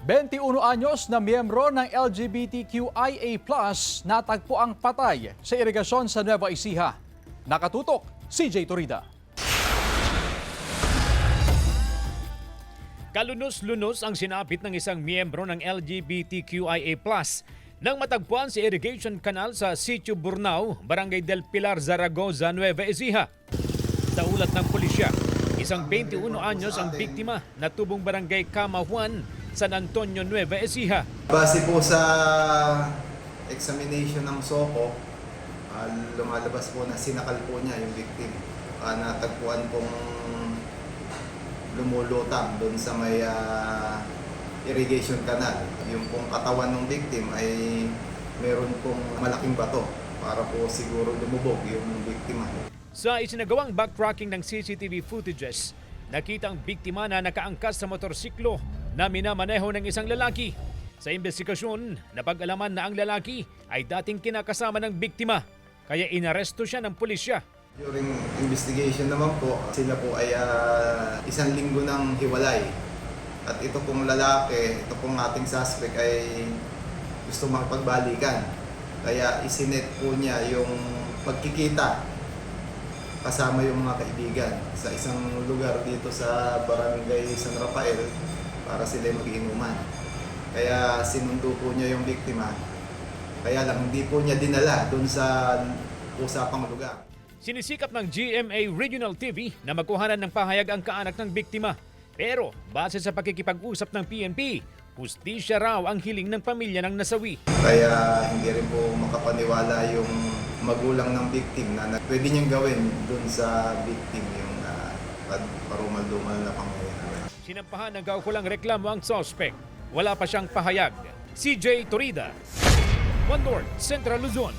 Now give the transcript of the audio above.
21 anyos na miyembro ng LGBTQIA+ natagpo ang patay sa irigasyon sa Nueva Ecija. Nakatutok, CJ Torida. Kalunos-lunos ang sinapit ng isang miyembro ng LGBTQIA+ nang matagpuan sa irrigation canal sa Sitio Burnao, Barangay del Pilar, Zaragoza, Nueva Ecija. Sa ulat ng pulisya, isang 21 anyos ang biktima na tubong Barangay Camajuan, San Antonio, Nueva Ecija. Base po sa examination ng SOCO, lumalabas po na sinakal po niya yung victim. Natagpuan pong lumulutang doon sa may irrigation canal. Yung pong katawan ng victim ay meron pong malaking bato para po siguro lumubog yung biktima. Sa isinagawang backtracking ng CCTV footages, nakita ang biktima na nakaangkas sa motorsiklo na minamaneho ng isang lalaki. Sa investigasyon, napag-alaman na ang lalaki ay dating kinakasama ng biktima, kaya inaresto siya ng pulisya. During investigation naman po, sila po ay 1 linggo ng hiwalay. At ito pong lalaki, ito pong ating suspect ay gusto makipagbalikan. Kaya isinet po niya yung pagkikita kasama yung mga kaibigan sa isang lugar dito sa Barangay San Rafael para sila mag-inuman. Kaya sinundo po niya yung biktima. Kaya lang hindi po niya dinala doon sa usapang lugar. Sinisikap ng GMA Regional TV na magkuhanan ng pahayag ang kaanak ng biktima. Pero base sa pakikipag-usap ng PNP, hustisya raw ang hiling ng pamilya ng nasawi. Kaya hindi rin po makapaniwala yung magulang ng victim na pwede niyang gawin doon sa victim yung parumal-dumal na pangyayari. Sinampahan ng kaukulang reklamo ang suspect. Wala pa siyang pahayag. CJ Torida, One North, Central Luzon.